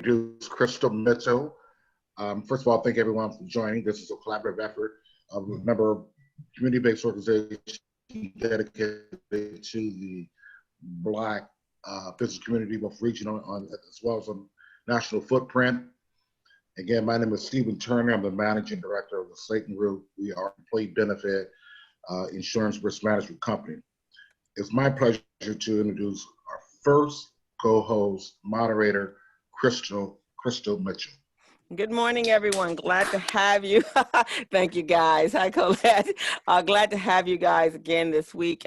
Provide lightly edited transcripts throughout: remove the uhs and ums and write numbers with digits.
introduce Crystal Mitchell. First of all, thank everyone for joining. This is a collaborative effort of a member community-based organization dedicated to the Black business community, both regional as well as on national footprint. Again, my name is Stephen Turner. I'm the managing director of the Slayton Group. We are an employee benefit insurance risk management company. It's my pleasure to introduce our first co-host, moderator, Crystal Mitchell. Good morning, everyone. Glad to have you. Thank you, guys. Hi, Colette. Glad to have you guys again this week.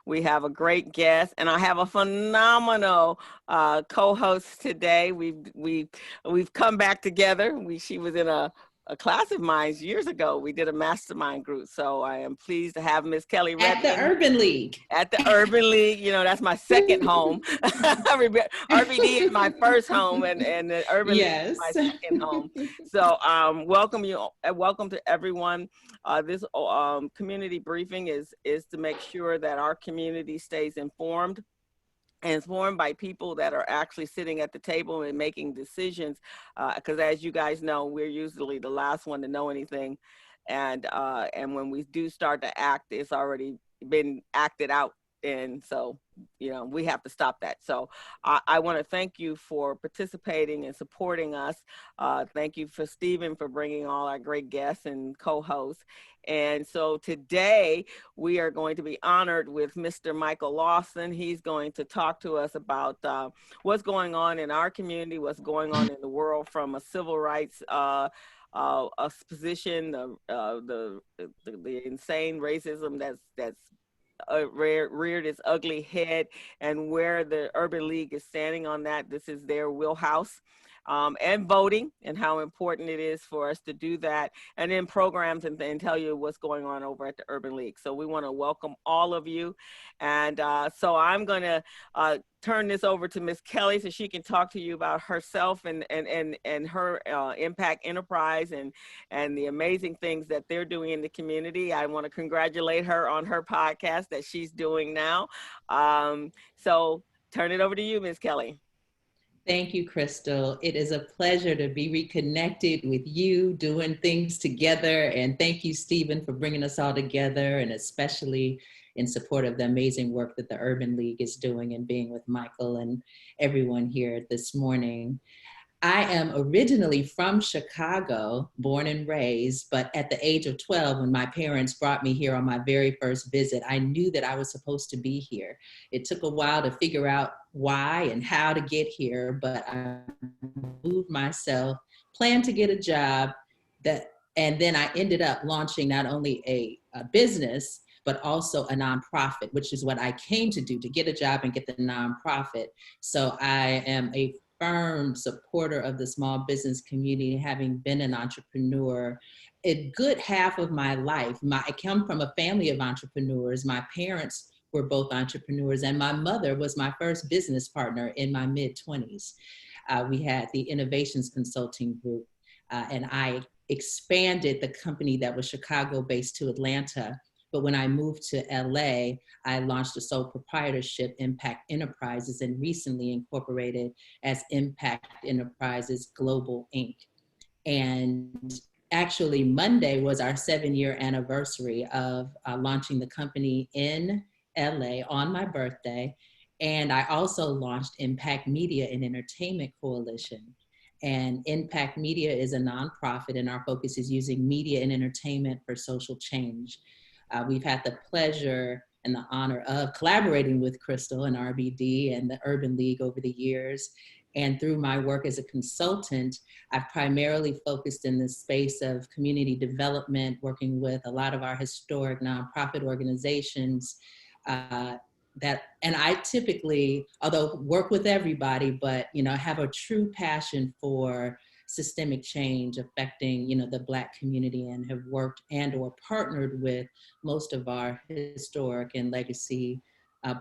We have a great guest, and I have a phenomenal co-host today. We've come back together. She was in a class of mine years ago. We did a mastermind group. So I am pleased to have Miss Kelly Redmond. At the Urban League. At the Urban League. You know, that's my second home. RBD is my first home, and the Urban League is my second home. So welcome to everyone. This community briefing is to make sure that our community stays informed, and informed by people that are actually sitting at the table and making decisions. Because as you guys know, we're usually the last one to know anything. And when we do start to act, it's already been acted out. And so, you know, we have to stop that. So I want to thank you for participating and supporting us. Thank you for Stephen for bringing all our great guests and co-hosts. And so today we are going to be honored with Mr. Michael Lawson. He's going to talk to us about what's going on in our community, what's going on in the world from a civil rights position, the insane racism that's reared its ugly head, and where the Urban League is standing on that. This is their wheelhouse. And voting, and how important it is for us to do that, and then programs, and tell you what's going on over at the Urban League. So we want to welcome all of you. And so I'm going to turn this over to Miss Kelly so she can talk to you about herself and her Impact Enterprise and the amazing things that they're doing in the community. I want to congratulate her on her podcast that she's doing now. So turn it over to you, Miss Kelly. Thank you, Crystal. It is a pleasure to be reconnected with you, doing things together. And thank you, Stephen, for bringing us all together, and especially in support of the amazing work that the Urban League is doing, and being with Michael and everyone here this morning. I am originally from Chicago, born and raised, but at the age of 12, when my parents brought me here on my very first visit, I knew that I was supposed to be here. It took a while to figure out why and how to get here, but I moved myself, planned to get a job, and then I ended up launching not only a business, but also a nonprofit, which is what I came to do, to get a job and get the nonprofit. So I am a firm supporter of the small business community, having been an entrepreneur a good half of my life. I come from a family of entrepreneurs. My parents were both entrepreneurs, and my mother was my first business partner in my mid-20s. We had the Innovations Consulting Group, and I expanded the company that was Chicago-based to Atlanta. But when I moved to LA, I launched a sole proprietorship, Impact Enterprises, and recently incorporated as Impact Enterprises Global, Inc. And actually Monday was our 7-year anniversary of launching the company in LA on my birthday. And I also launched Impact Media and Entertainment Coalition. And Impact Media is a nonprofit, and our focus is using media and entertainment for social change. We've had the pleasure and the honor of collaborating with Crystal and RBD and the Urban League over the years. And through my work as a consultant, I've primarily focused in the space of community development, working with a lot of our historic nonprofit organizations and I typically, although work with everybody, but have a true passion for systemic change affecting, the Black community, and have worked and or partnered with most of our historic and legacy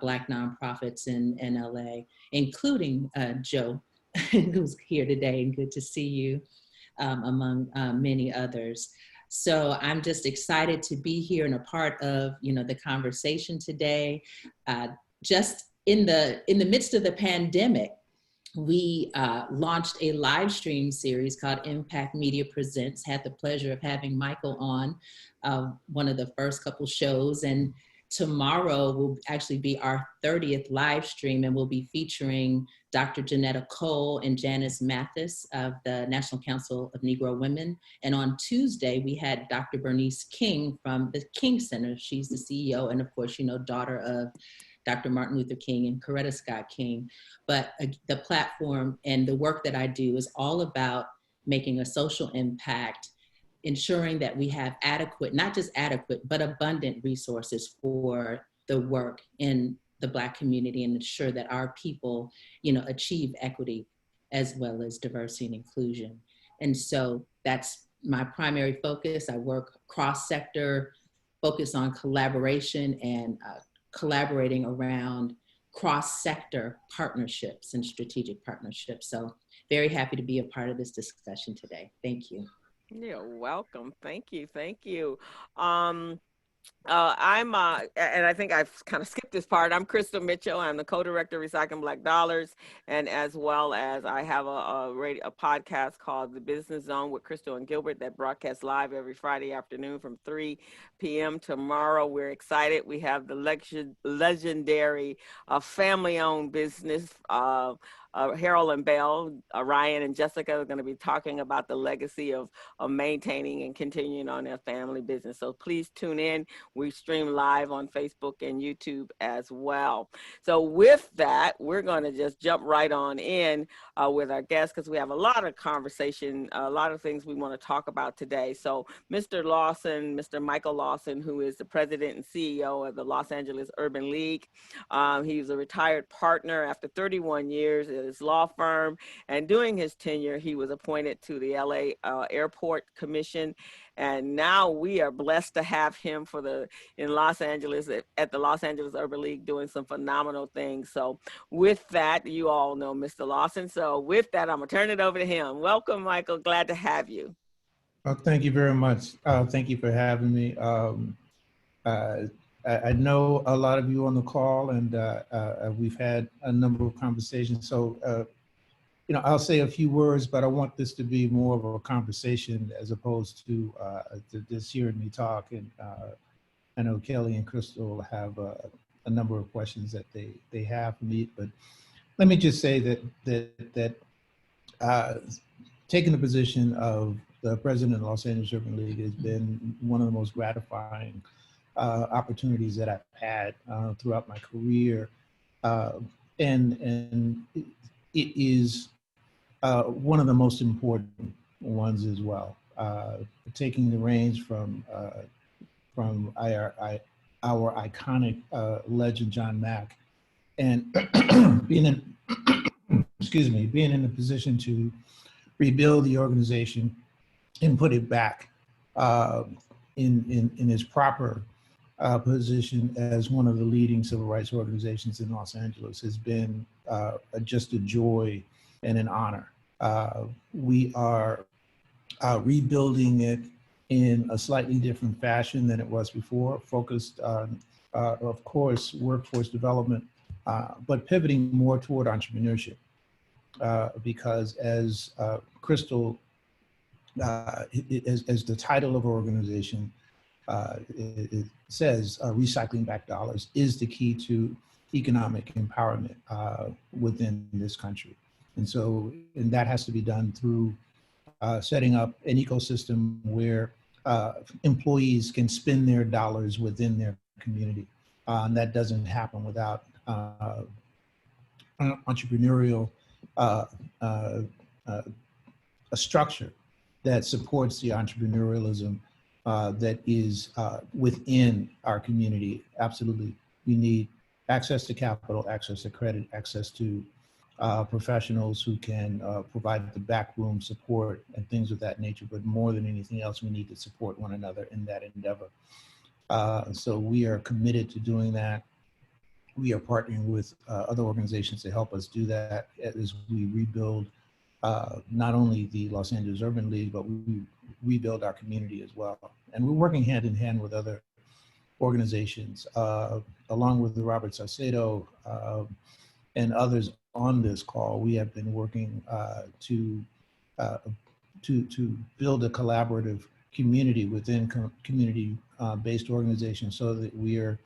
Black nonprofits in LA, including Joe, who's here today, and good to see you, among many others. So I'm just excited to be here and a part of, the conversation today. Just in the midst of the pandemic, we launched a live stream series called Impact Media Presents. Had the pleasure of having Michael on one of the first couple shows. And tomorrow will actually be our 30th live stream, and we'll be featuring Dr. Janetta Cole and Janice Mathis of the National Council of Negro Women. And on Tuesday, we had Dr. Bernice King from the King Center. She's the CEO and, of course, you know, daughter of Dr. Martin Luther King and Coretta Scott King. But the platform and the work that I do is all about making a social impact, ensuring that we have adequate, not just adequate, but abundant resources for the work in the Black community, and ensure that our people, you know, achieve equity as well as diversity and inclusion. And so that's my primary focus. I work cross-sector, focus on collaboration and collaborating around cross-sector partnerships and strategic partnerships. So very happy to be a part of this discussion today. Thank you. You're welcome. Thank you. Thank you. And I think I've kind of skipped this part. I'm Crystal Mitchell. I'm the co-director of Recycling Black Dollars, and as well as I have a podcast called The Business Zone with Crystal and Gilbert that broadcasts live every Friday afternoon from 3 p.m. Tomorrow, we're excited. We have the legendary family-owned business. Harold and Belle, Ryan and Jessica are going to be talking about the legacy of maintaining and continuing on their family business. So please tune in. We stream live on Facebook and YouTube as well. So with that, we're going to just jump right on in with our guests, because we have a lot of conversation, a lot of things we want to talk about today. So Mr. Lawson, Mr. Michael Lawson, who is the president and CEO of the Los Angeles Urban League. He's a retired partner after 31 years at his law firm, and during his tenure, he was appointed to the LA Airport Commission. And now we are blessed to have him in Los Angeles at the Los Angeles Urban League doing some phenomenal things. So with that, you all know Mr. Lawson. So with that, I'm gonna turn it over to him. Welcome, Michael. Glad to have you. Thank you very much. Thank you for having me. I know a lot of you on the call, and we've had a number of conversations. So, you know, I'll say a few words, but I want this to be more of a conversation as opposed to just hearing me talk. And I know Kelly and Crystal have a number of questions that they have for me. But let me just say that taking the position of the president of the Los Angeles Urban League has been one of the most gratifying opportunities that I've had throughout my career, and it is one of the most important ones as well. Taking the reins from our iconic legend John Mack, and being in a position to rebuild the organization and put it back in its proper position as one of the leading civil rights organizations in Los Angeles has been just a joy and an honor. We are rebuilding it in a slightly different fashion than it was before, focused on, of course, workforce development, but pivoting more toward entrepreneurship. Because as Crystal, as the title of our organization, it says recycling back dollars is the key to economic empowerment within this country. And so, and that has to be done through setting up an ecosystem where employees can spend their dollars within their community. And that doesn't happen without entrepreneurial a structure that supports the entrepreneurialism that is within our community. Absolutely, we need access to capital, access to credit, access to professionals who can provide the backroom support and things of that nature. But more than anything else, we need to support one another in that endeavor. So we are committed to doing that. We are partnering with other organizations to help us do that as we rebuild not only the Los Angeles Urban League, but we rebuild our community as well. And we're working hand in hand with other organizations, along with the Robert Saucedo and others on this call, we have been working to build a collaborative community within community-based organizations, so that we are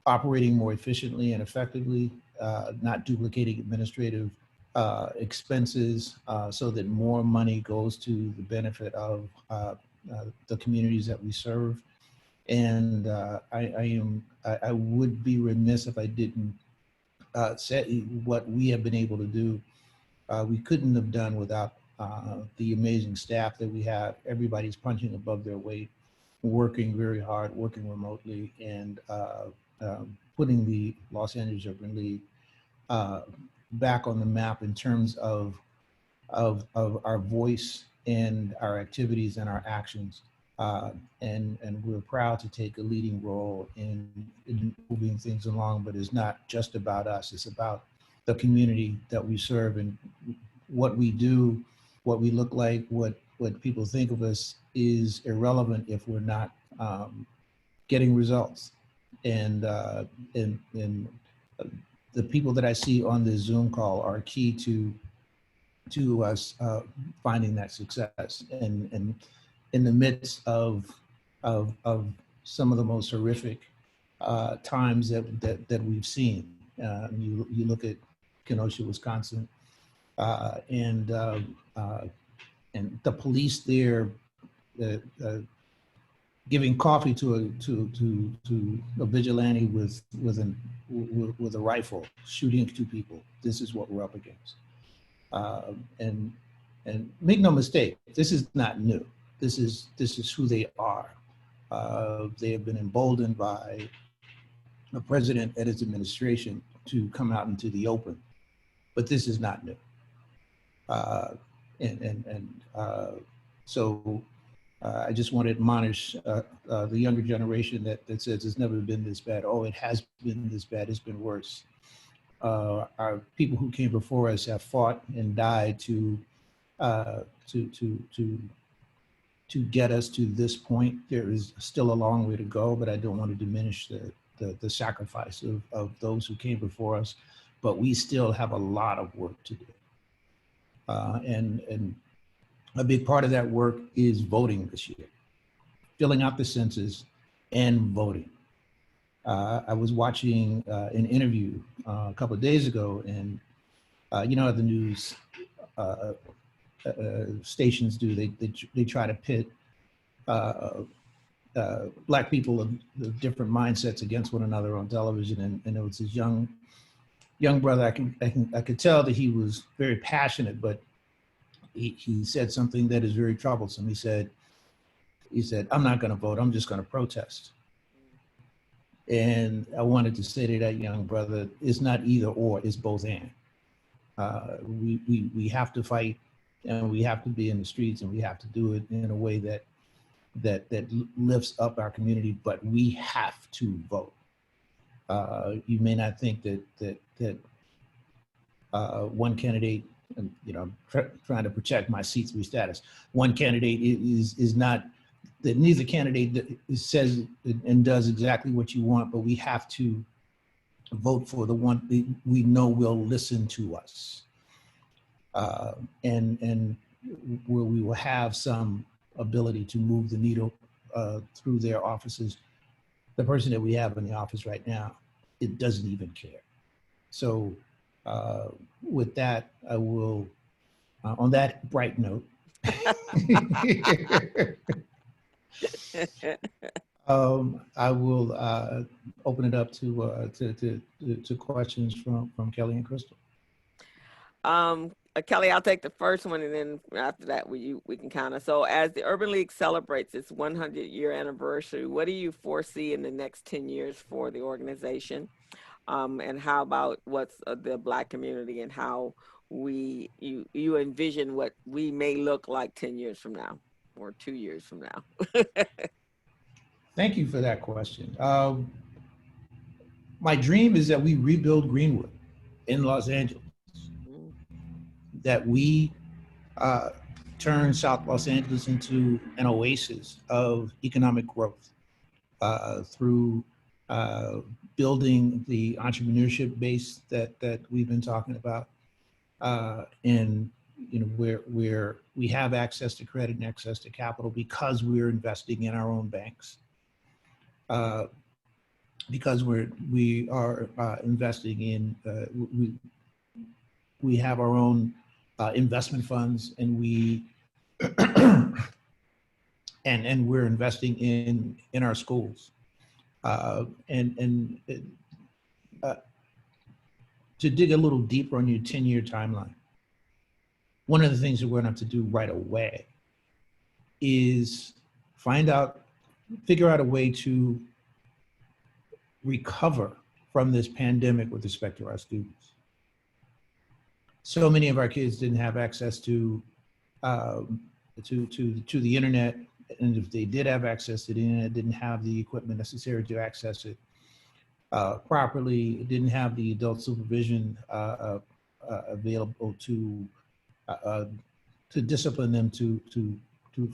operating more efficiently and effectively, not duplicating administrative expenses, so that more money goes to the benefit of the communities that we serve. And I would be remiss if I didn't say what we have been able to do. We couldn't have done without the amazing staff that we have. Everybody's punching above their weight, working very hard, working remotely, and putting the Los Angeles Urban League back on the map in terms of our voice and our activities and our actions. And we're proud to take a leading role in moving things along, but it's not just about us, it's about the community that we serve, and what we do, what we look like, what people think of us is irrelevant if we're not getting results. And the people that I see on this Zoom call are key to us finding that success. And in the midst of some of the most horrific times that we've seen, you look at Kenosha, Wisconsin, and the police there giving coffee to a vigilante with a rifle, shooting 2 people. This is what we're up against. And make no mistake, this is not new. This is who they are. They have been emboldened by the president and his administration to come out into the open, but this is not new. So I just want to admonish the younger generation that says it's never been this bad. Oh, it has been this bad. It's been worse. Our people who came before us have fought and died to get us to this point. There is still a long way to go, but I don't want to diminish the sacrifice of those who came before us. But we still have a lot of work to do. And a big part of that work is voting this year, filling out the census and voting. I was watching an interview a couple of days ago, and you know how the news stations do, they try to pit Black people of different mindsets against one another on television, and there was this young brother. I could tell that he was very passionate, but he said something that is very troublesome. He said, "I'm not going to vote. I'm just going to protest." And I wanted to say to that young brother, it's not either or, it's both and. We have to fight, and we have to be in the streets, and we have to do it in a way that lifts up our community, but we have to vote. You may not think that one candidate, you know, trying to protect my C3 status, one candidate is not, that neither candidate says and does exactly what you want, but we have to vote for the one we know will listen to us, and where we will have some ability to move the needle through their offices. The person that we have in the office right now, it doesn't even care. So with that, I will, on that bright note, I will open it up to questions from Kelly and Crystal. Kelly, I'll take the first one, and then after that we can kind of. So as the Urban League celebrates its 100-year anniversary, what do you foresee in the next 10 years for the organization? And how about what's the Black community, and how you envision what we may look like 10 years from now or 2 years from now? Thank you for that question. My dream is that we rebuild Greenwood in Los Angeles, that we turn South Los Angeles into an oasis of economic growth through building the entrepreneurship base that we've been talking about, and where we have access to credit and access to capital because we're investing in our own banks, because we are investing in we have our own investment funds, and we and we're investing in our schools, to dig a little deeper on your 10-year timeline. One of the things that we're going to have to do right away is figure out a way to recover from this pandemic with respect to our students. So many of our kids didn't have access to the internet, and if they did have access to the internet, didn't have the equipment necessary to access it properly, didn't have the adult supervision available to discipline them to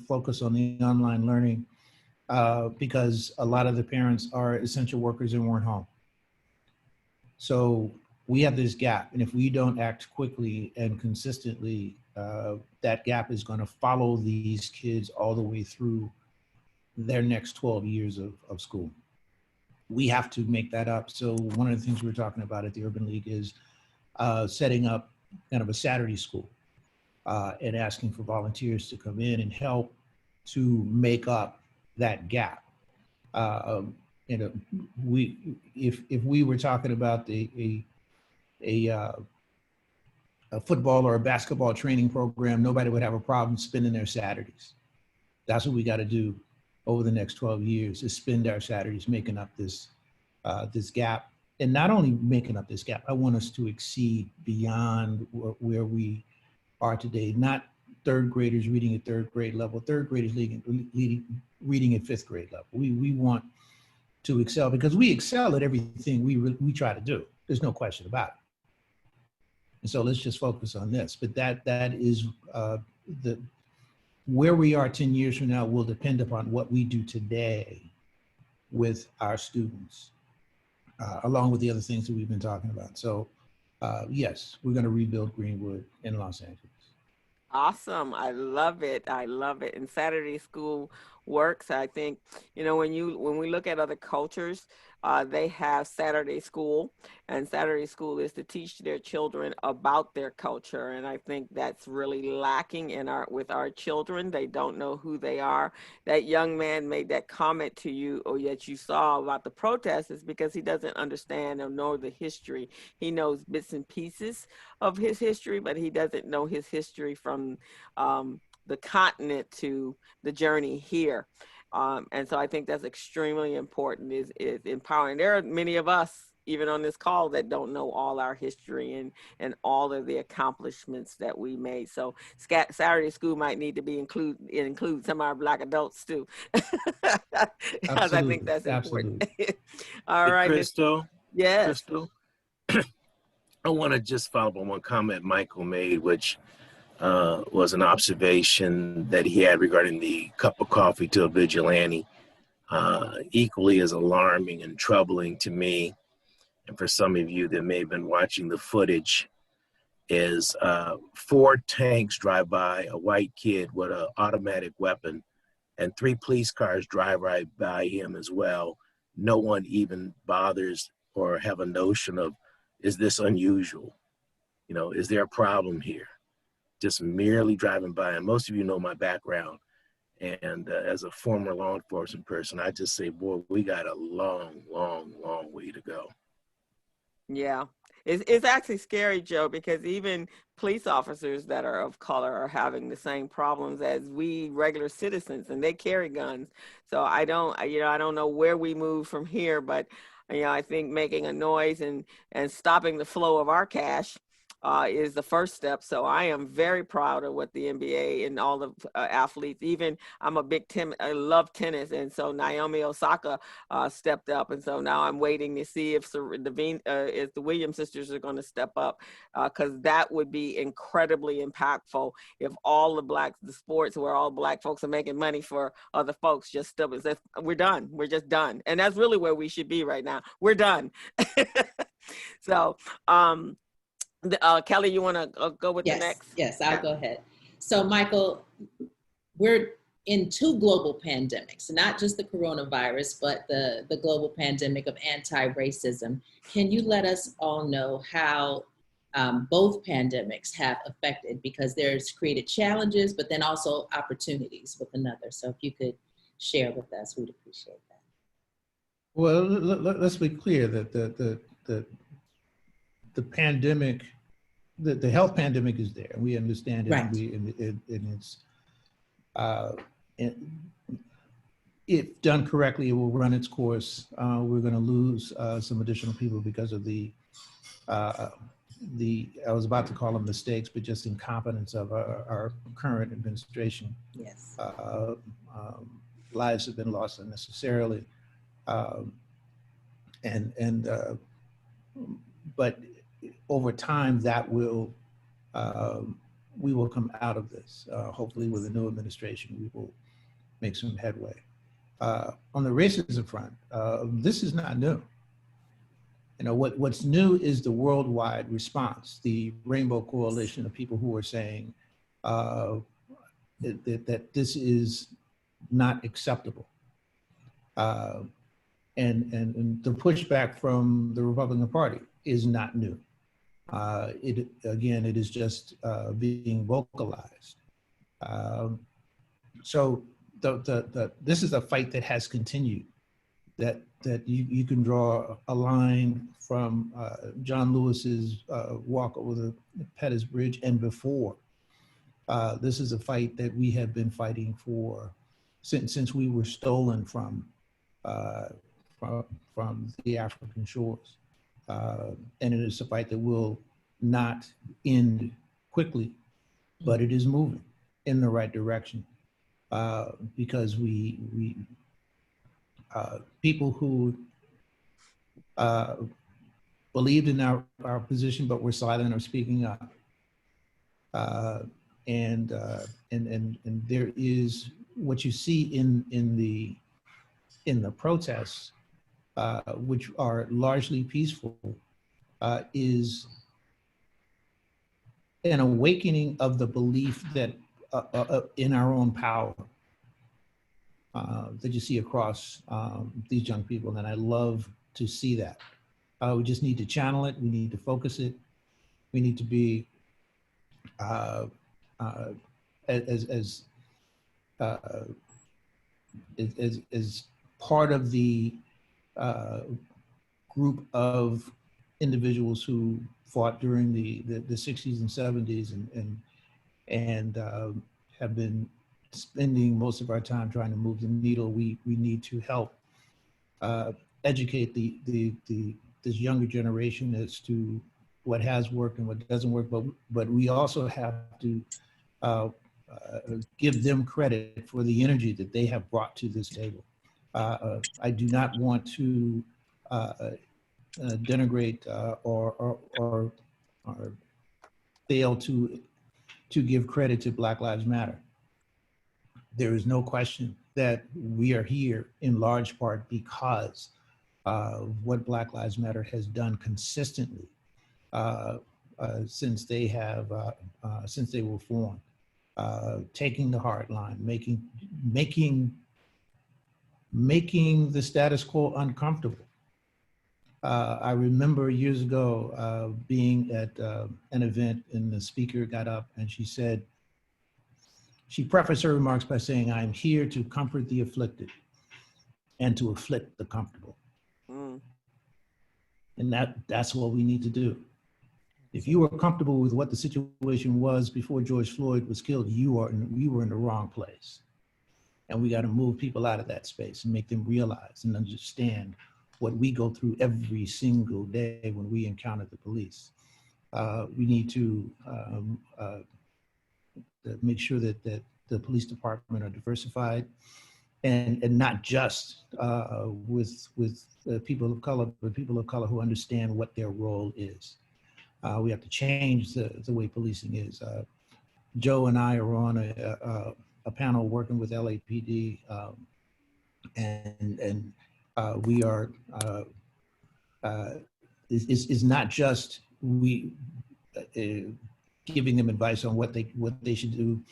focus on the online learning, because a lot of the parents are essential workers and weren't home. So we have this gap, and if we don't act quickly and consistently, that gap is going to follow these kids all the way through their next 12 years of school. We have to make that up. So one of the things we're talking about at the Urban League is setting up kind of a Saturday school, and asking for volunteers to come in and help to make up that gap. If we were talking about a football or a basketball training program, nobody would have a problem spending their Saturdays. That's what we got to do over the next 12 years, is spend our Saturdays making up this gap. And not only making up this gap, I want us to exceed beyond where we are today. Not third graders reading at third grade level, third graders reading at fifth grade level. We want to excel, because we excel at everything we try to do. There's no question about it. And so let's just focus on this. But that is where we are 10 years from now will depend upon what we do today with our students, along with the other things that we've been talking about. So yes, we're going to rebuild Greenwood in Los Angeles. Awesome. I love it. I love it. And Saturday school works. I think, when we look at other cultures, they have Saturday school, and Saturday school is to teach their children about their culture. And I think that's really lacking with our children. They don't know who they are. That young man made that comment to you, or yet you saw about the protests, is because he doesn't understand or know the history. He knows bits and pieces of his history, but he doesn't know his history from the continent to the journey here. And so I think that's extremely important, is empowering. There are many of us, even on this call, that don't know all our history and all of the accomplishments that we made. So Saturday school might need to be include some of our Black adults too. Because I think that's important. All right. Crystal. Yes. Crystal, I want to just follow up on one comment Michael made, which was an observation that he had regarding the cup of coffee to a vigilante. Equally as alarming and troubling to me, and for some of you that may have been watching the footage, is 4 tanks drive by a white kid with an automatic weapon, and 3 police cars drive right by him as well. No one even bothers or have a notion of, is this unusual? Is there a problem here? Just merely driving by. And most of you know my background. And as a former law enforcement person, I just say, boy, we got a long, long, long way to go. Yeah, it's actually scary, Joe, because even police officers that are of color are having the same problems as we regular citizens, and they carry guns. So I don't know where we move from here, but I think making a noise and stopping the flow of our cash is the first step. So I am very proud of what the NBA and all the athletes, even I'm a big I love tennis. And so Naomi Osaka stepped up. And so now I'm waiting to see if if the Williams sisters are going to step up, because that would be incredibly impactful if all the sports where all Black folks are making money for other folks just step and say, we're done. We're just done. And that's really where we should be right now. We're done. So, Kelly, you want to go with the next? Yes, I'll go ahead. So, Michael, we're in 2 global pandemics, not just the coronavirus, but the global pandemic of anti-racism. Can you let us all know how both pandemics have affected, because there's created challenges, but then also opportunities with another. So if you could share with us, we'd appreciate that. Well, let's be clear that the pandemic, the health pandemic is there. We understand it. Right. If done correctly, it will run its course. We're going to lose some additional people because of I was about to call them mistakes, but just incompetence of our current administration. Yes. Lives have been lost unnecessarily. But over time, that will, we will come out of this. Hopefully with the new administration, we will make some headway. On the racism front, this is not new. You know, what's new is the worldwide response, the Rainbow Coalition of people who are saying that this is not acceptable. And the pushback from the Republican Party is not new. It is just being vocalized. So this is a fight that has continued, that you can draw a line from John Lewis's walk over the Pettus Bridge and before. This is a fight that we have been fighting for since we were stolen from the African shores. And it is a fight that will not end quickly, but it is moving in the right direction, because people who believed in our position but were silent are speaking up, and there is what you see in the protests, which are largely peaceful, is an awakening of the belief that in our own power that you see across these young people, and I love to see that. We just need to channel it. We need to focus it. We need to be as part of the group of individuals who fought during the 60s and 70s and have been spending most of our time trying to move the needle. We need to help educate this younger generation as to what has worked and what doesn't work, but we also have to give them credit for the energy that they have brought to this table. I do not want to denigrate or fail to give credit to Black Lives Matter. There is no question that we are here in large part because of what Black Lives Matter has done consistently since they were formed, taking the hard line, making the status quo uncomfortable. I remember years ago being at an event, and the speaker got up and she said, she prefaced her remarks by saying, "I'm here to comfort the afflicted and to afflict the comfortable." Mm. And that's what we need to do. If you were comfortable with what the situation was before George Floyd was killed, you were in the wrong place. And we got to move people out of that space and make them realize and understand what we go through every single day when we encounter the police. We need to make sure that the police department are diversified, and not just with people of color, but people of color who understand what their role is. We have to change the way policing is. Joe and I are on a panel working with LAPD, and we are. Is not just giving them advice on what they should do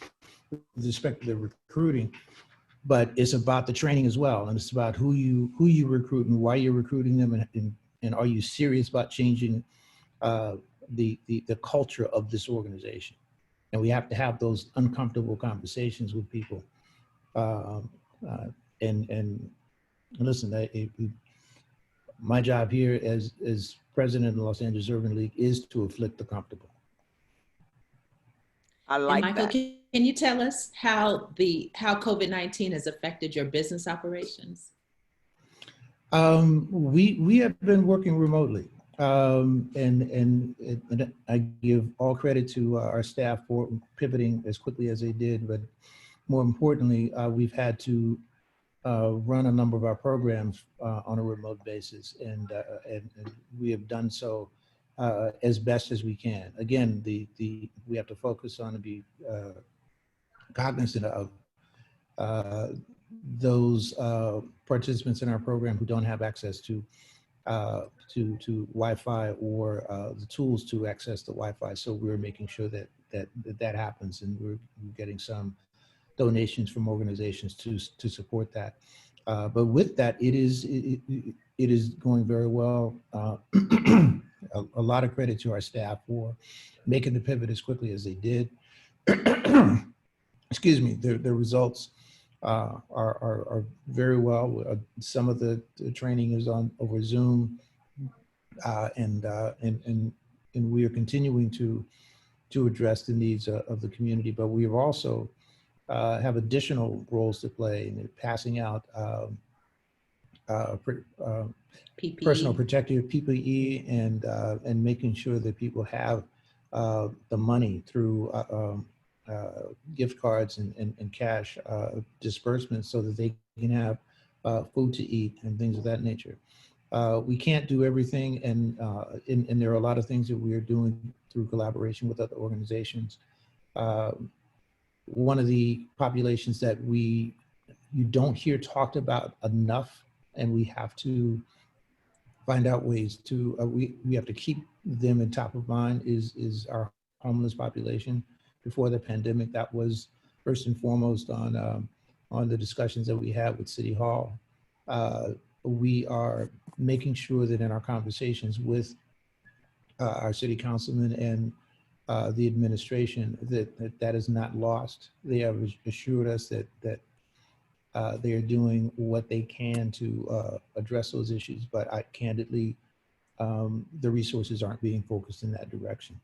with respect to their recruiting, but it's about the training as well, and it's about who you recruit and why you're recruiting them, and are you serious about changing the culture of this organization. And we have to have those uncomfortable conversations with people. And listen, my job here as president of the Los Angeles Urban League is to afflict the comfortable. I like and Michael, that. Can you tell us how COVID-19 has affected your business operations? We have been working remotely, and I give all credit to our staff for pivoting as quickly as they did. But more importantly, we've had to run a number of our programs on a remote basis, and we have done so as best as we can. Again, we have to focus on and be cognizant of those participants in our program who don't have access to Wi-Fi or the tools to access the Wi-Fi. So we're making sure that happens, and we're getting some donations from organizations to support that. But with that, it is going very well. A lot of credit to our staff for making the pivot as quickly as they did. Excuse me. The results are very well. Some of the training is over Zoom, and we are continuing to address the needs of the community. But we have also have additional roles to play in passing out personal protective PPE, and making sure that people have the money through gift cards and cash disbursements, so that they can have food to eat and things of that nature. We can't do everything, and there are a lot of things that we are doing through collaboration with other organizations. One of the populations that you don't hear talked about enough, and we have to find out ways to, we have to keep them in top of mind, is our homeless population. Before the pandemic, that was first and foremost on the discussions that we had with City Hall. We are making sure that in our conversations with our city councilman and the administration, that is not lost. They have assured us that they are doing what they can to address those issues, but candidly, the resources aren't being focused in that direction.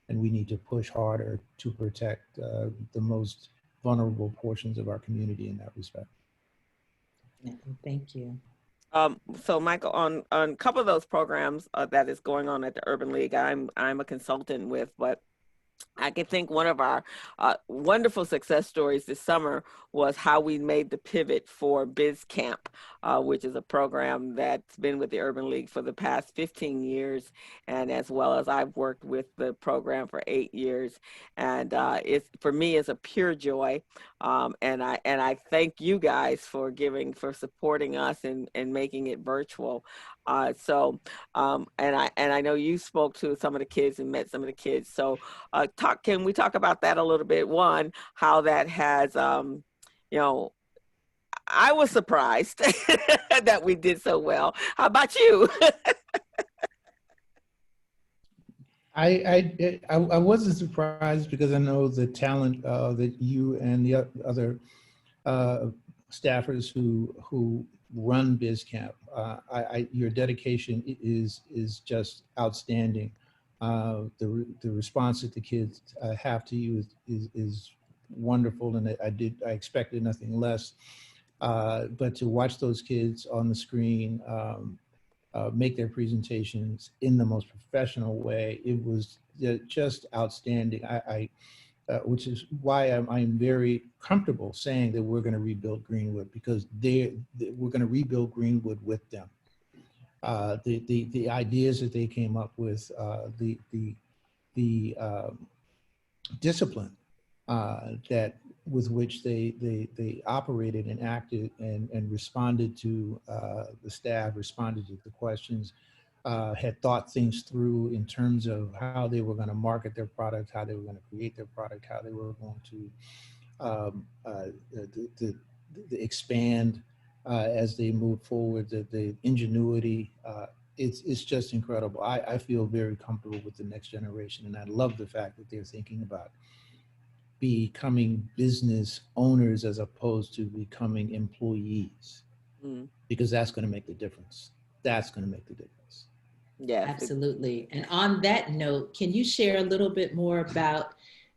And we need to push harder to protect the most vulnerable portions of our community in that respect. Yeah, thank you. So Michael, on a couple of those programs that is going on at the Urban League, I'm a consultant with, but I can think one of our wonderful success stories this summer was how we made the pivot for Biz Camp, which is a program that's been with the Urban League for the past 15 years. And as well as I've worked with the program for 8 years. And for me, it's a pure joy. And I thank you guys for supporting us and making it virtual. And I know you spoke to some of the kids and met some of the kids. So can we talk about that a little bit? One, how that has, I was surprised that we did so well. How about you? I wasn't surprised, because I know the talent that you and the other staffers who run BizCamp. Your dedication is just outstanding. The response that the kids have to you is wonderful, and I expected nothing less. But to watch those kids on the screen make their presentations in the most professional way. It was just outstanding. Which is why I'm very comfortable saying that we're going to rebuild Greenwood, because we're going to rebuild Greenwood with them. The ideas that they came up with, the discipline that with which they operated and acted and responded to the staff, responded to the questions, had thought things through in terms of how they were going to market their product, how they were going to create their product, how they were going to expand as they move forward, the ingenuity. It's just incredible. I feel very comfortable with the next generation, and I love the fact that they're thinking about becoming business owners as opposed to becoming employees, because that's going to make the difference. That's going to make the difference. Yes. Absolutely. And on that note, can you share a little bit more about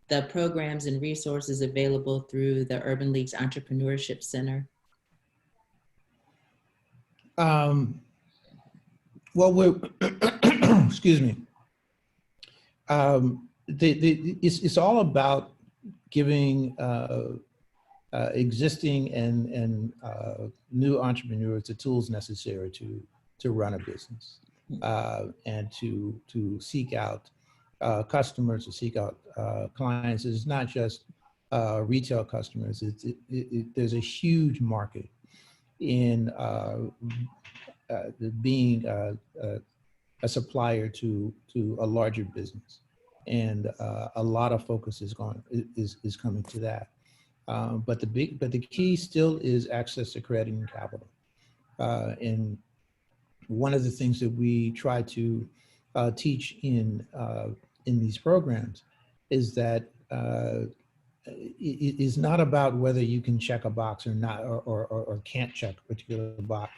the programs and resources available through the Urban League's Entrepreneurship Center? Well, we're, excuse me. It's all about giving existing and new entrepreneurs the tools necessary to run a business. And to seek out customers, to seek out clients. It's not just retail customers. There's a huge market in being a supplier to a larger business, and a lot of focus is coming to that. But the key still is access to credit and capital, and one of the things that we try to teach in these programs is that it is not about whether you can check a box or not, or can't check a particular box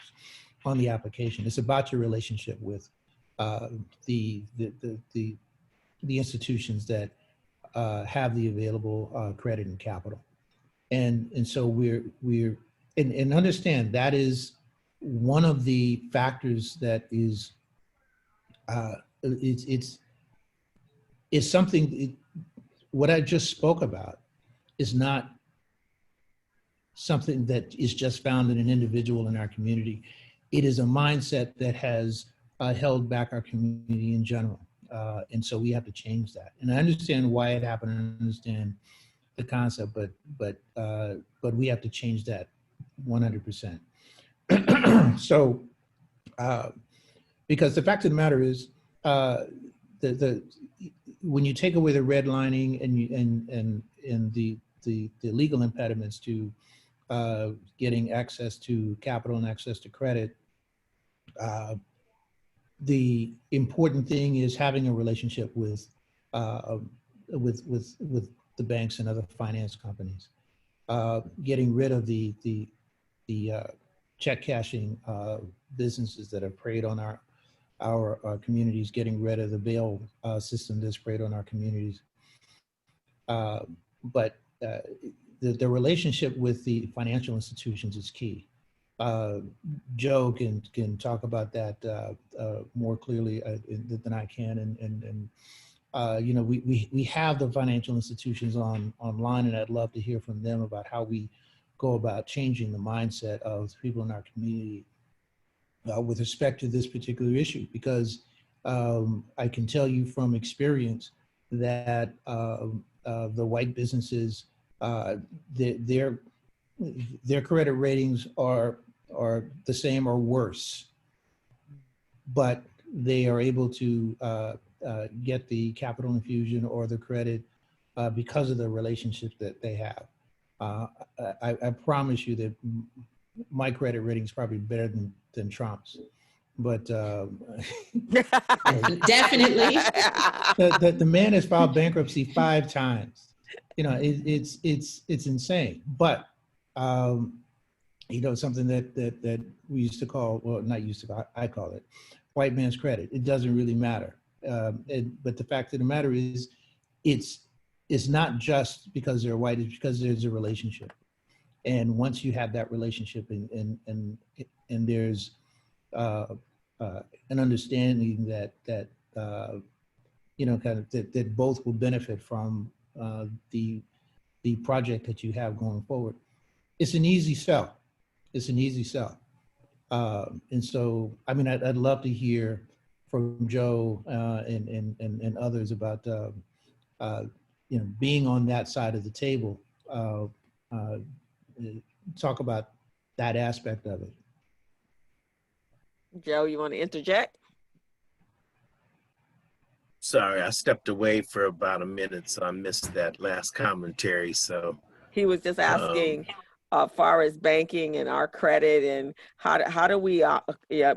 on the application. It's about your relationship with the institutions that have the available credit and capital, and so we're and understand that is one of the factors that is it's something. What I just spoke about is not something that is just found in an individual in our community. It is a mindset that has held back our community in general, and so we have to change that. And I understand why it happened. I understand the concept, but we have to change that 100%. So, because the fact of the matter is, when you take away the redlining and the legal impediments to getting access to capital and access to credit, the important thing is having a relationship with the banks and other finance companies, getting rid of the check cashing businesses that have preyed on our communities, getting rid of the bail system that's preyed on our communities. But the relationship with the financial institutions is key. Joe can talk about that more clearly than I can, and you know, we have the financial institutions online, and I'd love to hear from them about how we go about changing the mindset of people in our community with respect to this particular issue, because I can tell you from experience that the white businesses, their credit ratings are the same or worse, but they are able to get the capital infusion or the credit because of the relationships that they have. I promise you that my credit rating is probably better than Trump's, but definitely. The man has filed bankruptcy 5 times. You know, it's insane. But you know, something that we used to call, well, not used to call, I call it white man's credit. It doesn't really matter. But the fact of the matter is, it's not just because they're white, it's because there's a relationship. And once you have that relationship and there's an understanding that you know, kind of that both will benefit from the project that you have going forward. It's an easy sell. It's an easy sell. And so, I mean, I'd love to hear from Joe and others about you know, being on that side of the table. Talk about that aspect of it. Joe, you want to interject? Sorry, I stepped away for about a minute, so I missed that last commentary. So he was just asking, far as banking and our credit, and how do we,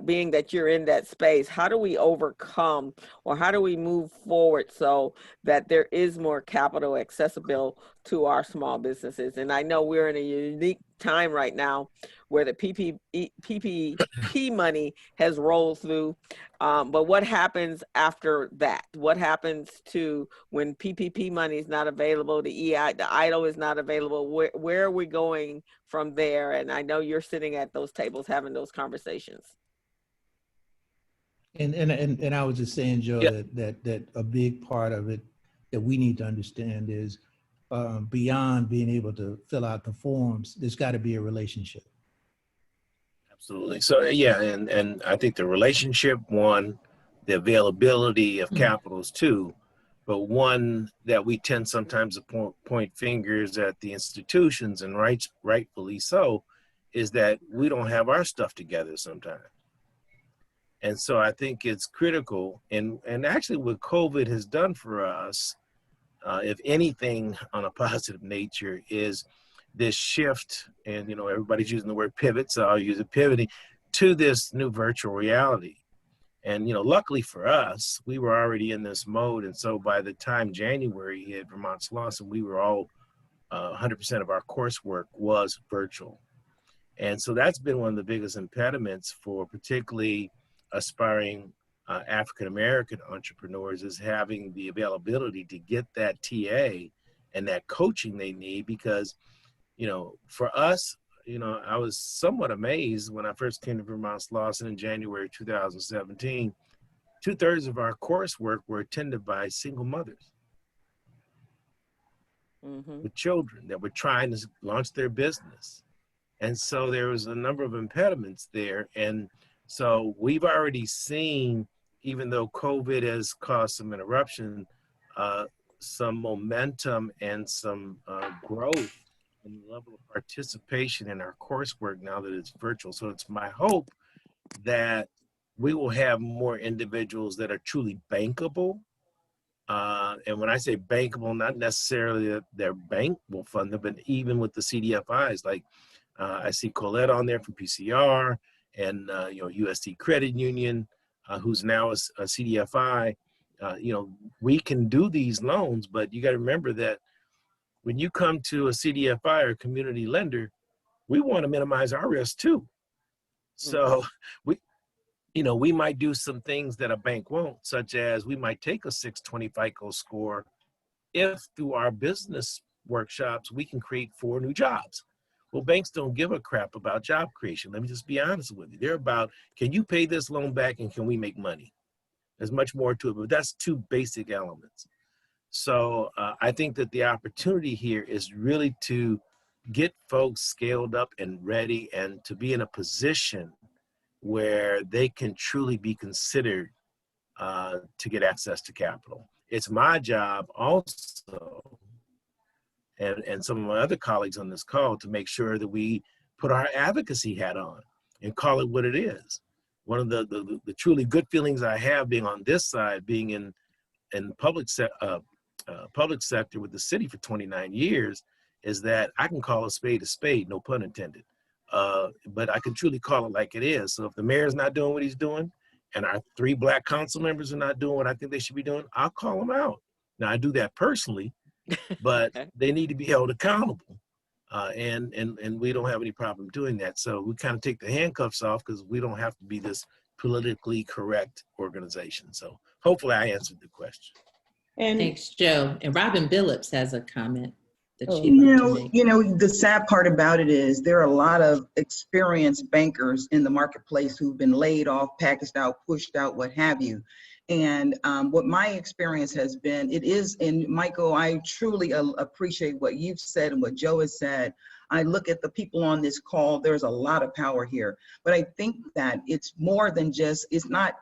being that you're in that space, how do we overcome, or how do we move forward so that there is more capital accessible to our small businesses? And I know we're in a unique time right now where the PPP money has rolled through. But what happens after that? What happens to when PPP money is not available, the EIDL is not available? Where are we going from there? And I know you're sitting at those tables having those conversations. And I was just saying, Joe, Yeah. that a big part of it that we need to understand is beyond being able to fill out the forms, there's got to be a relationship. Absolutely. So yeah, and I think the relationship, one, the availability of capital is two, but one that we tend sometimes to point fingers at the institutions, and rightfully so, is that we don't have our stuff together sometimes. And so I think it's critical, and actually what COVID has done for us, if anything on a positive nature, is this shift, and you know, everybody's using the word pivot, so I'll use it, pivoting to this new virtual reality. And you know, luckily for us, we were already in this mode, and so by the time January hit, Vermont's loss, and we were all 100% of our coursework was virtual. And so that's been one of the biggest impediments for particularly aspiring African-American entrepreneurs, is having the availability to get that TA and that coaching they need. Because, you know, for us, you know, I was somewhat amazed when I first came to Vermont's Lawson in January 2017, 2/3 of our coursework were attended by single mothers with children that were trying to launch their business. And so there was a number of impediments there. And so we've already seen, even though COVID has caused some interruption, some momentum and some growth in the level of participation in our coursework now that it's virtual. So it's my hope that we will have more individuals that are truly bankable. And when I say bankable, not necessarily that their bank will fund them, but even with the CDFIs, like I see Colette on there from PCR, and you know, USD Credit Union, who's now a CDFI. You know, we can do these loans, but you got to remember that when you come to a CDFI or community lender, we want to minimize our risk too. So we might do some things that a bank won't, such as we might take a 620 FICO score if through our business workshops we can create 4 new jobs. Well, banks don't give a crap about job creation. Let me just be honest with you. They're about, can you pay this loan back and can we make money? There's much more to it, but that's 2 basic elements. So I think that the opportunity here is really to get folks scaled up and ready, and to be in a position where they can truly be considered to get access to capital. It's my job also, and some of my other colleagues on this call, to make sure that we put our advocacy hat on and call it what it is. One of the truly good feelings I have being on this side, being in public sector with the city for 29 years, is that I can call a spade, no pun intended. But I can truly call it like it is. So if the mayor's not doing what he's doing, and our 3 Black council members are not doing what I think they should be doing, I'll call them out. Now I do that personally, but they need to be held accountable. And we don't have any problem doing that. So we kind of take the handcuffs off, because we don't have to be this politically correct organization. So hopefully I answered the question. And thanks, Joe. And Robin Billups has a comment. that you'd like to make? You know, the sad part about it is there are a lot of experienced bankers in the marketplace who've been laid off, packaged out, pushed out, what have you. And what my experience has been, it is, and Michael, I truly appreciate what you've said and what Joe has said. I look at the people on this call, there's a lot of power here. But I think that it's more than just, it's not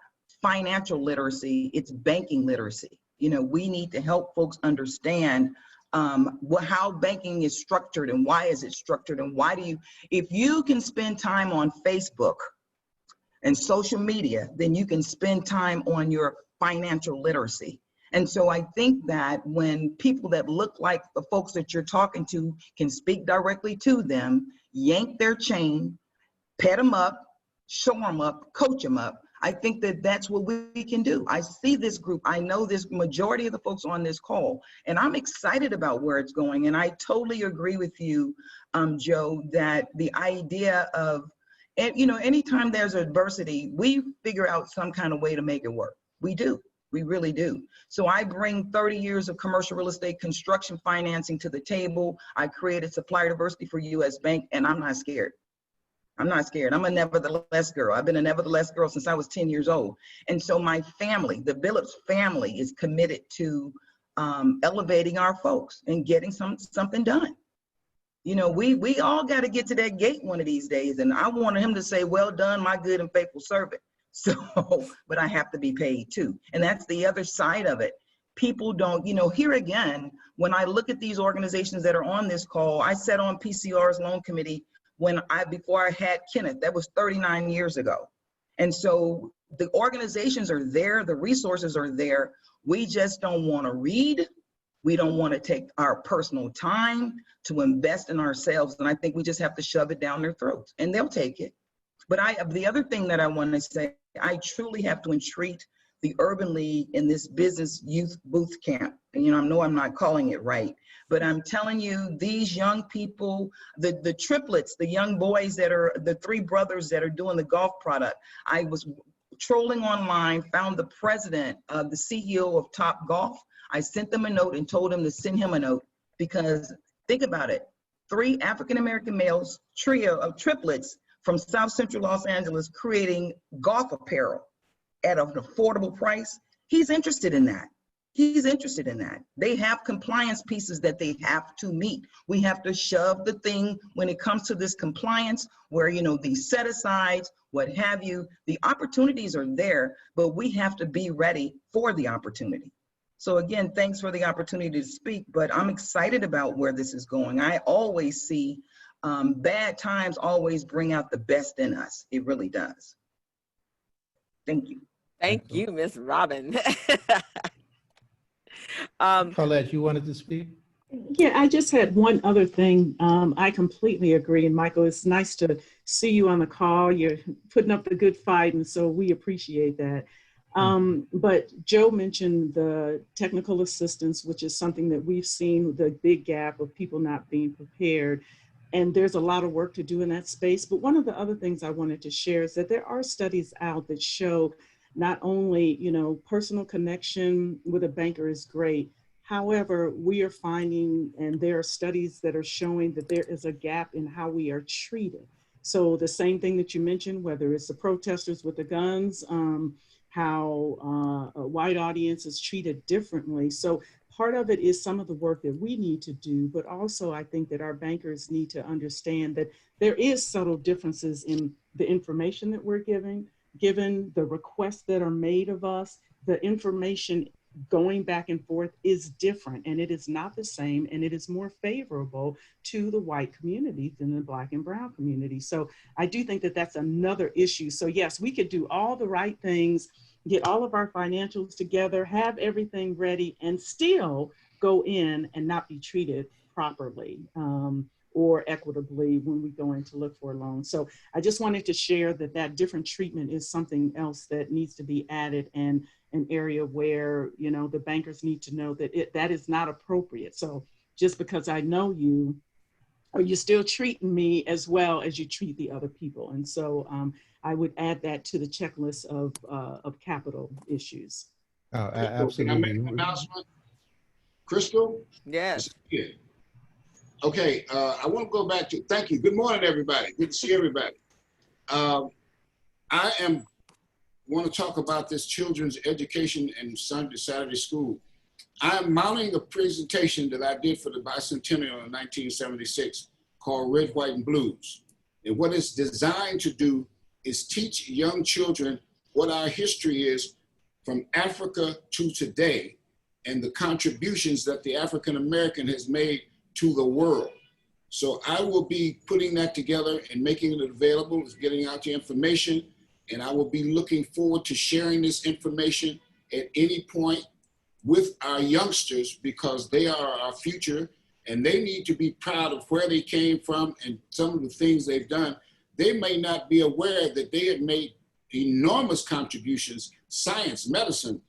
financial literacy, it's banking literacy. You know, we need to help folks understand how banking is structured and why is it structured, and why do you, if you can spend time on Facebook and social media, then you can spend time on your financial literacy. And so I think that when people that look like the folks that you're talking to can speak directly to them, yank their chain, pet them up, show them up, coach them up, I think that that's what we can do. I see this group. I know this majority of the folks on this call, and I'm excited about where it's going. And I totally agree with you, Joe, that the idea of, and you know, anytime there's adversity, we figure out some kind of way to make it work. We do. We really do. So I bring 30 years of commercial real estate construction financing to the table. I created supplier diversity for US Bank, and I'm not scared. I'm not scared. I'm a nevertheless girl. I've been a nevertheless girl since I was 10 years old. And so my family, the Billups family, is committed to elevating our folks and getting something done. You know, we all got to get to that gate one of these days. And I wanted him to say, well done, my good and faithful servant. So, but I have to be paid too. And that's the other side of it. People don't, you know, here again, when I look at these organizations that are on this call, I sat on PCR's loan committee before I had Kenneth. That was 39 years ago. And so the organizations are there, the resources are there. We just don't want to read. We don't want to take our personal time to invest in ourselves. And I think we just have to shove it down their throats, and they'll take it. But the other thing that I want to say, I truly have to entreat the Urban League in this business youth booth camp. And, you know, I know I'm not calling it right, but I'm telling you, these young people, the triplets, the young boys that are, the three brothers that are doing the golf product, I was trolling online, found the president, the CEO of Top Golf. I sent them a note and told them to send him a note, because think about it, 3 African-American males, trio of triplets from South Central Los Angeles creating golf apparel at an affordable price. He's interested in that. He's interested in that. They have compliance pieces that they have to meet. We have to shove the thing when it comes to this compliance where, you know, these set-asides, what have you, the opportunities are there, but we have to be ready for the opportunity. So again, thanks for the opportunity to speak, but I'm excited about where this is going. I always see bad times always bring out the best in us. It really does. Thank you. Thank you, Ms. Robin. Paulette, you wanted to speak? Yeah, I just had one other thing. I completely agree. And Michael, it's nice to see you on the call. You're putting up a good fight, and so we appreciate that. But Joe mentioned the technical assistance, which is something that we've seen, the big gap of people not being prepared. And there's a lot of work to do in that space. But one of the other things I wanted to share is that there are studies out that show not only, you know, personal connection with a banker is great. However, we are finding, and there are studies that are showing that there is a gap in how we are treated. So the same thing that you mentioned, whether it's the protesters with the guns, how a white audience is treated differently. So part of it is some of the work that we need to do, but also I think that our bankers need to understand that there is subtle differences in the information that we're given the requests that are made of us. The information going back and forth is different, and it is not the same, and it is more favorable to the white community than the Black and brown community. So I do think that that's another issue. So yes, we could do all the right things, get all of our financials together, have everything ready, and still go in and not be treated properly or equitably when we go in to look for a loan. So I just wanted to share that that different treatment is something else that needs to be added, and an area where, you know, the bankers need to know that that is not appropriate. So just because I know you, are you still treating me as well as you treat the other people? And so I would add that to the checklist of capital issues. Oh, absolutely. Can I make an announcement? Crystal? Yes. Okay, I want to go back to, thank you. Good morning, everybody. Good to see everybody. I want to talk about this children's education and Sunday, Saturday school. I am mounting a presentation that I did for the bicentennial in 1976 called Red, White, and Blues. And what it's designed to do is teach young children what our history is from Africa to today and the contributions that the African American has made to the world. So I will be putting that together and making it available, getting out the information, and I will be looking forward to sharing this information at any point with our youngsters, because they are our future and they need to be proud of where they came from and some of the things they've done. They may not be aware that they had made enormous contributions, science, medicine,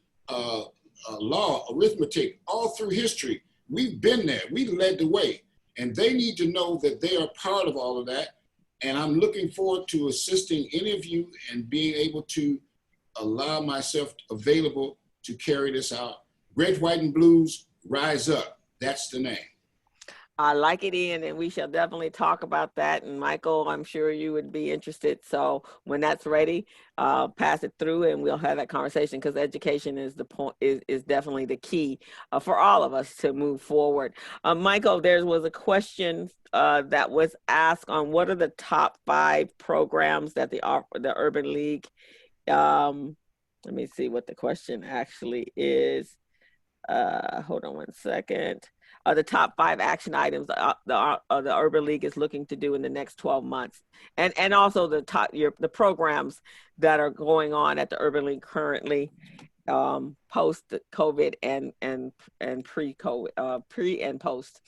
law, arithmetic, all through history. We've been there, we led the way, and they need to know that they are part of all of that. And I'm looking forward to assisting any of you and being able to allow myself available to carry this out. Red, White, and Blues, Rise Up. That's the name. I like it, Ian, and we shall definitely talk about that. And Michael, I'm sure you would be interested. So when that's ready, pass it through and we'll have that conversation, because education is the point, is definitely the key for all of us to move forward. Michael, there was a question that was asked on what are the top 5 programs that the Urban League, let me see what the question actually is. Hold on one second. The top 5 action items the Urban League is looking to do in the next 12 months, and also the programs that are going on at the Urban League currently, post COVID and pre-COVID, pre and post.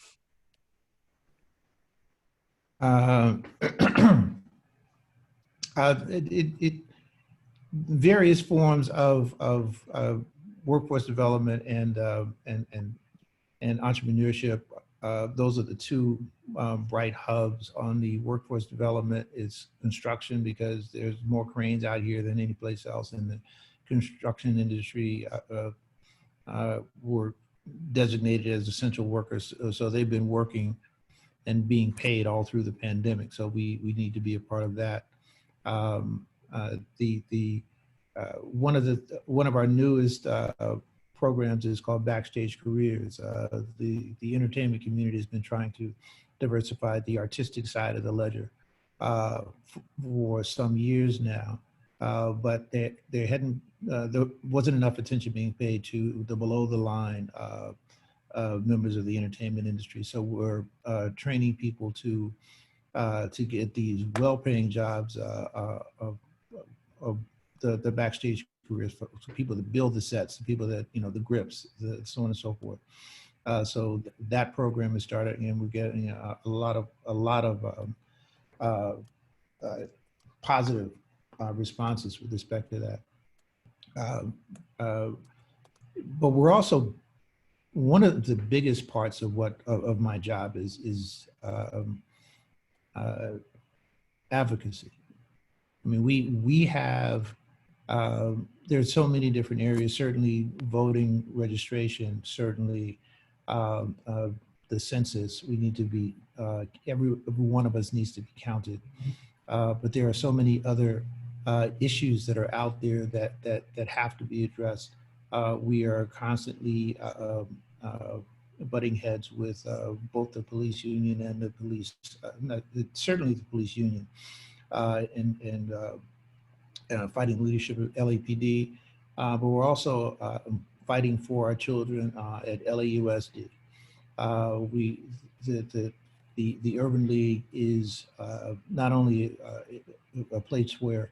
Various forms of workforce development and entrepreneurship. Those are the 2 bright hubs. On the workforce development is construction, because there's more cranes out here than any place else in the construction industry. Were designated as essential workers, so they've been working and being paid all through the pandemic. So we need to be a part of that. One of our newest programs is called Backstage Careers. The entertainment community has been trying to diversify the artistic side of the ledger for some years now, but there wasn't enough attention being paid to the below the line members of the entertainment industry. So we're training people to get these well-paying jobs of the backstage careers for people that build the sets, the people that, the grips, so on and so forth. So that program has started, and we're getting a lot of positive responses with respect to that. But we're also, one of the biggest parts of my job is advocacy. I mean, we have, there's so many different areas, certainly voting registration, certainly the census. We need to be, every one of us needs to be counted. But there are so many other issues that are out there that have to be addressed. We are constantly butting heads with both the police union and the police, certainly the police union, and fighting leadership of LAPD, but we're also fighting for our children at LAUSD. The Urban League is not only a place where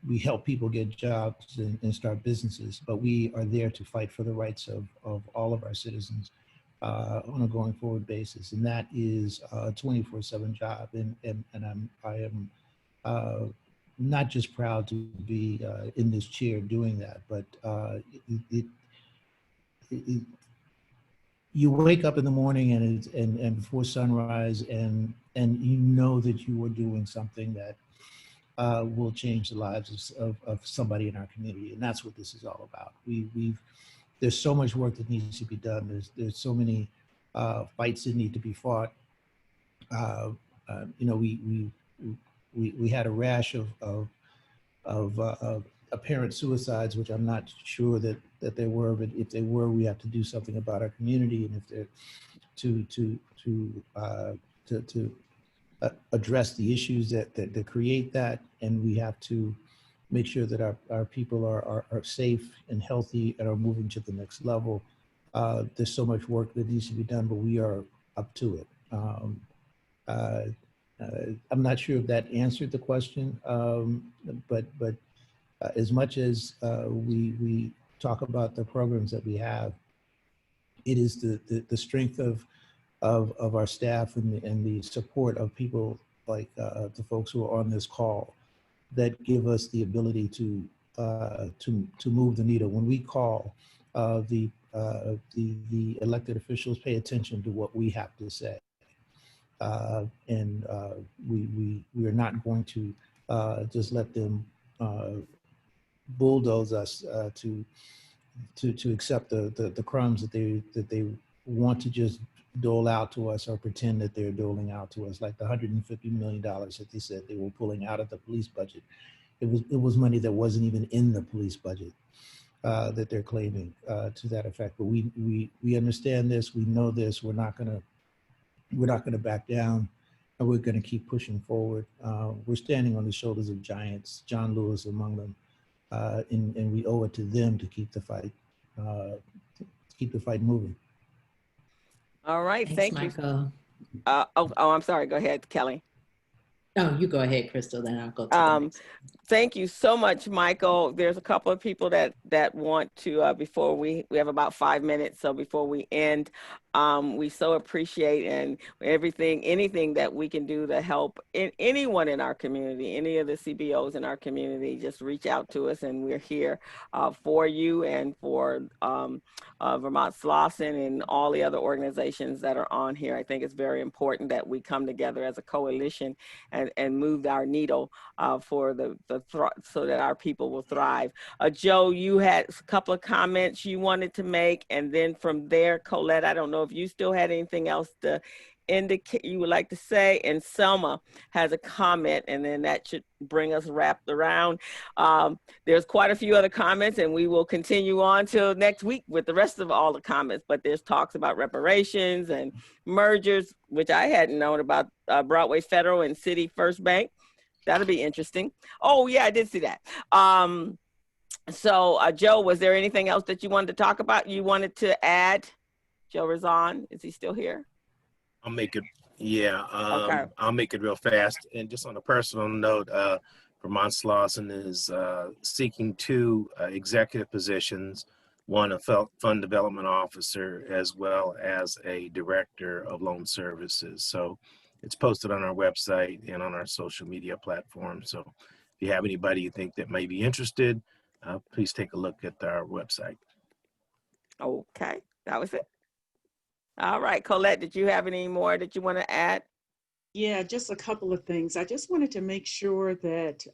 we help people get jobs and start businesses, but we are there to fight for the rights of all of our citizens on a going forward basis. And that is a 24/7 job. And I am not just proud to be in this chair doing that, but you wake up in the morning and before sunrise and you know that you are doing something that will change the lives of somebody in our community, and that's what this is all about. There's so much work that needs to be done. There's so many fights that need to be fought. You know, we had a rash of apparent suicides, which I'm not sure that there were, but if they were, we have to do something about our community, and if they're to address the issues that create that, and we have to make sure that our people are safe and healthy and are moving to the next level. There's so much work that needs to be done, but we are up to it. I'm not sure if that answered the question, but as much as we talk about the programs that we have, it is the strength of our staff and the support of people like the folks who are on this call that give us the ability to move the needle. When we call, the elected officials pay attention to what we have to say, and we are not going to just let them bulldoze us to accept the crumbs that they want to just dole out to us, or pretend that they're doling out to us, like the $150 million that they said they were pulling out of the police budget. It was money that wasn't even in the police budget that they're claiming to that effect. But we understand this, we know this, we're not gonna back down, and we're gonna keep pushing forward. We're standing on the shoulders of giants, John Lewis among them, and we owe it to them to keep the fight moving. All right, thank you. Michael. I'm sorry, go ahead, Kelly. No, you go ahead, Crystal, then I'll go to the next. Thank you so much, Michael. There's a couple of people that want to, before we have about 5 minutes, so before we end, we so appreciate and anything that we can do to help anyone in our community, any of the CBOs in our community, just reach out to us, and we're here for you and for Vermont Slauson and all the other organizations that are on here. I think it's very important that we come together as a coalition and move our needle for so that our people will thrive. Joe, you had a couple of comments you wanted to make, and then from there, Colette, I don't know if you still had anything else to indicate you would like to say, and Selma has a comment, and then that should bring us wrapped around. There's quite a few other comments, and we will continue on till next week with the rest of all the comments, but there's talks about reparations and mergers, which I hadn't known about, Broadway Federal and City First Bank. That'll be interesting. Oh yeah, I did see that. So Joe, was there anything else that you wanted to talk about? You wanted to add? Joe Razan, is he still here? I'll make it, yeah. Okay. I'll make it real fast. And just on a personal note, Vermont Slauson is seeking 2 executive positions, one a fund development officer, as well as a director of loan services. So it's posted on our website and on our social media platform. So if you have anybody you think that may be interested, please take a look at our website. Okay, that was it. All right, Colette, did you have any more that you want to add? Yeah, just a couple of things. I just wanted to make sure that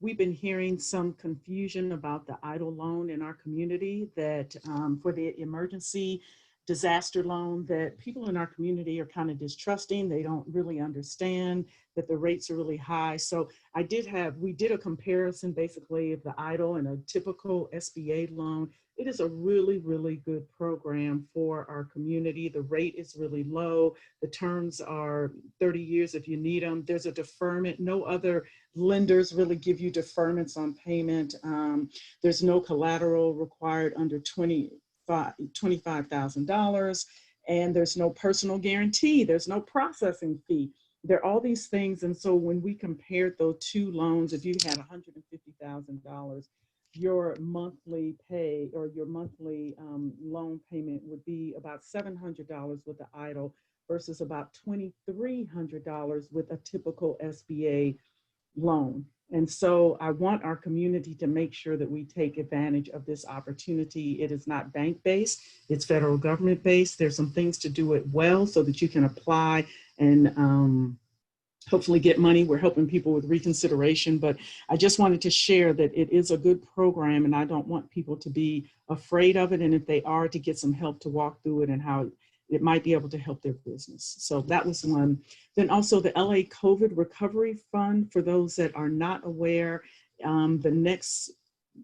we've been hearing some confusion about the EIDL loan in our community, that for the emergency disaster loan, that people in our community are kind of distrusting. They don't really understand that the rates are really high. So we did a comparison basically of the EIDL and a typical SBA loan. It is a really, really good program for our community. The rate is really low. The terms are 30 years if you need them. There's a deferment. No other lenders really give you deferments on payment. There's no collateral required under $25,000, and there's no personal guarantee. There's no processing fee. There are all these things. And so when we compared those 2 loans, if you had $150,000, your monthly pay or your monthly loan payment would be about $700 with the EIDL versus about $2,300 with a typical SBA loan. And so I want our community to make sure that we take advantage of this opportunity. It is not bank-based, it's federal government-based. There's some things to do it well so that you can apply and hopefully get money. We're helping people with reconsideration, but I just wanted to share that it is a good program, and I don't want people to be afraid of it. And if they are, to get some help to walk through it and how it might be able to help their business. So that was one. Then also the LA COVID Recovery Fund, for those that are not aware, the next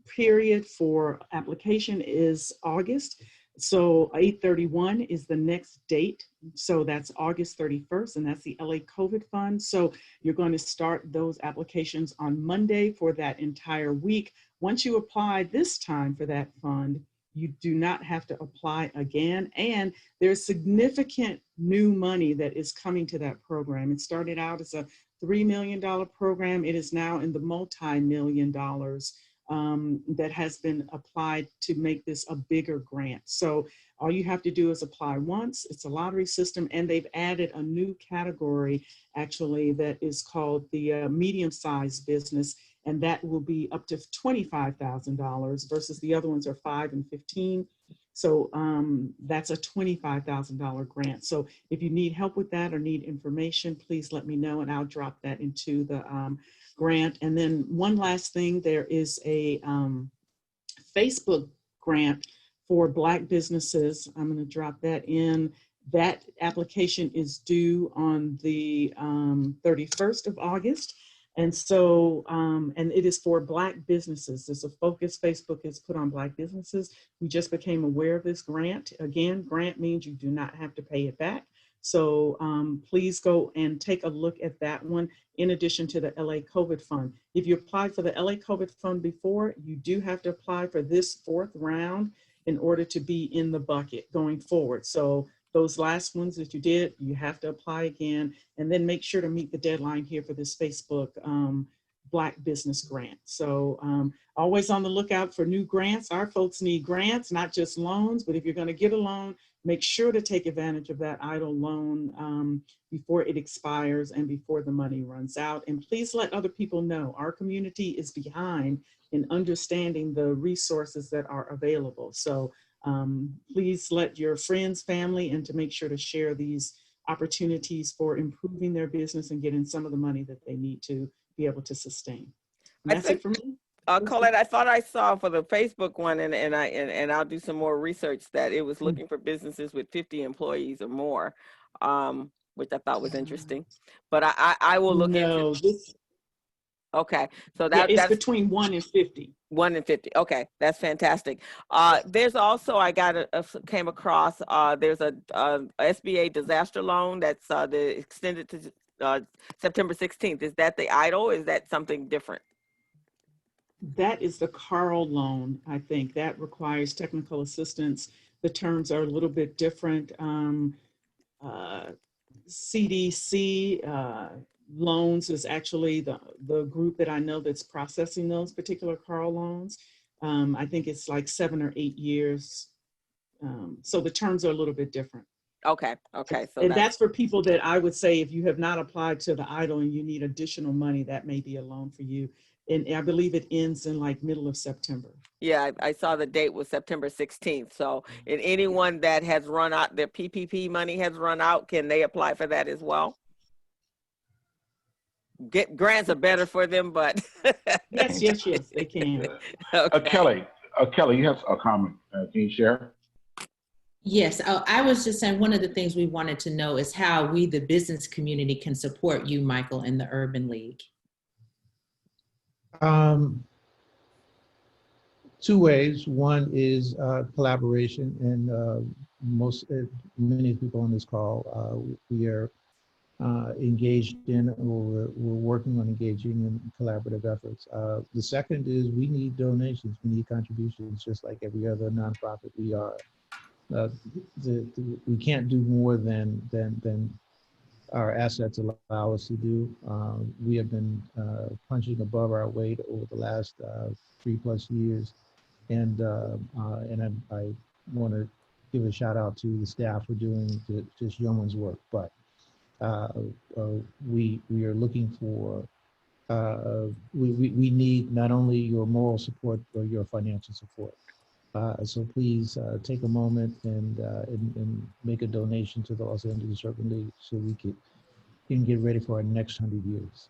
period for application is August. So 8/31 is the next date. So that's August 31st, and that's the LA COVID Fund. So you're going to start those applications on Monday for that entire week. Once you apply this time for that fund, you do not have to apply again. And there's significant new money that is coming to that program. It started out as a $3 million program. It is now in the multi-million dollars that has been applied to make this a bigger grant. So all you have to do is apply once. It's a lottery system, and they've added a new category actually that is called the medium-sized business, and that will be up to $25,000 versus the other ones are $5,000 and $15,000. So that's a $25,000 grant. So if you need help with that or need information, please let me know, and I'll drop that into the grant. And then one last thing, there is a Facebook grant for Black businesses. I'm going to drop that in. That application is due on the 31st of August. And so, and it is for Black businesses. There's a focus Facebook has put on Black businesses. We just became aware of this grant. Again, grant means you do not have to pay it back. So please go and take a look at that one in addition to the LA COVID Fund. If you applied for the LA COVID Fund before, you do have to apply for this 4th round in order to be in the bucket going forward. So those last ones that you did, you have to apply again, and then make sure to meet the deadline here for this Facebook Black business grant. So always on the lookout for new grants. Our folks need grants, not just loans, but if you're going to get a loan, make sure to take advantage of that EIDL loan before it expires and before the money runs out. And please let other people know our community is behind in understanding the resources that are available. So please let your friends, family, and to make sure to share these opportunities for improving their business and getting some of the money that they need to be able to sustain. And that's it for me. Colette, I thought I saw for the Facebook one, and I'll do some more research, that it was looking for businesses with 50 employees or more, which I thought was interesting. But I will look into this. Okay, so that's between 1 and 50. 1 and 50. Okay, that's fantastic. There's also, I came across, there's a SBA disaster loan that's extended to September 16th. Is that the EIDL? Is that something different? That is the Carl loan, I think. That requires technical assistance. The terms are a little bit different. CDC loans is actually the group that I know that's processing those particular Carl loans. I think it's like 7 or 8 years. So the terms are a little bit different. Okay. So and that's for people that I would say, if you have not applied to the EIDL and you need additional money, that may be a loan for you. And I believe it ends in like middle of September. Yeah, I saw the date was September 16th. So, and anyone that has run out, their PPP money has run out, can they apply for that as well? Grants are better for them, but yes, they can. Okay. Kelly, you have a comment. Can you share? Yes, I was just saying, one of the things we wanted to know is how we, the business community, can support you, Michael, in the Urban League. 2 ways. One is collaboration, and many people on this call, we are engaged in, or we're working on engaging in collaborative efforts. The second is we need donations, we need contributions, just like every other nonprofit we are. We can't do more than our assets allow us to do. We have been punching above our weight over the last 3+ years, and I want to give a shout out to the staff for doing just yeoman's work. But we are looking for, we need not only your moral support but your financial support. So please take a moment and make a donation to the Los Angeles Urban League so we can get ready for our next 100 years.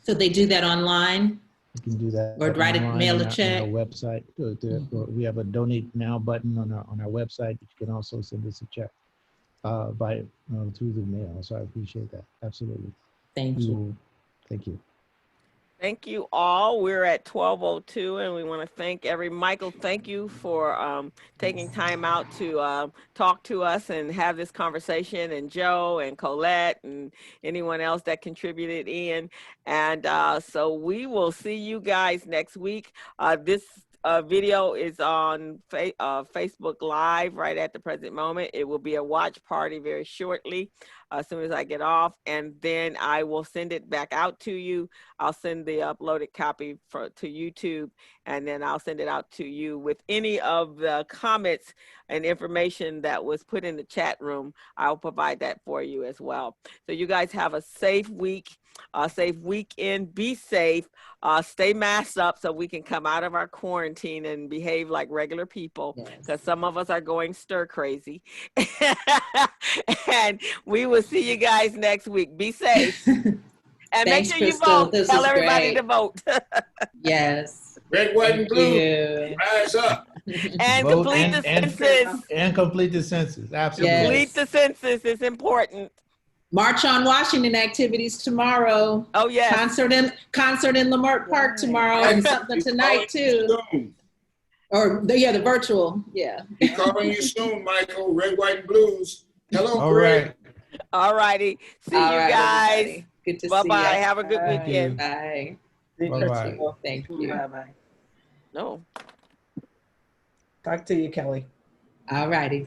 So they do that online? You can do that. Or write it, mail a check? On our website. We have a donate now button on our website, but you can also send us a check. through the mail. So I appreciate that. Absolutely. Thank you. Thank you. Thank you all. We're at 12:02, and we want to thank Michael, thank you for taking time out to talk to us and have this conversation, and Joe and Colette and anyone else that contributed in. And so we will see you guys next week. This video is on Facebook Live right at the present moment. It will be a watch party very shortly, as soon as I get off, and then I will send it back out to you. I'll send the uploaded copy to YouTube, and then I'll send it out to you with any of the comments and information that was put in the chat room. I'll provide that for you as well. So you guys have a safe week, a safe weekend. Be safe. Stay masked up so we can come out of our quarantine and behave like regular people, because some of us are going stir crazy. And we will see you guys next week. Be safe. And Thanks, make sure you Crystal. vote. Tell everybody to vote. Yes. Red, white, and blue. Rise up. And Vote complete the census. And complete the census. Absolutely. Complete the census. It's important. March on Washington activities tomorrow. Oh, yes. Concert in Lamert Park tomorrow, and something tonight too. Or the virtual. Yeah. Be calling you soon, Michael. Red, white, and blues. Hello, All Greg. right. All righty. See you guys. Everybody. Good to see you. Bye-bye. Have a good weekend. Bye. Bye-bye. Thank you. Bye-bye. No. Talk to you, Kelly. All righty.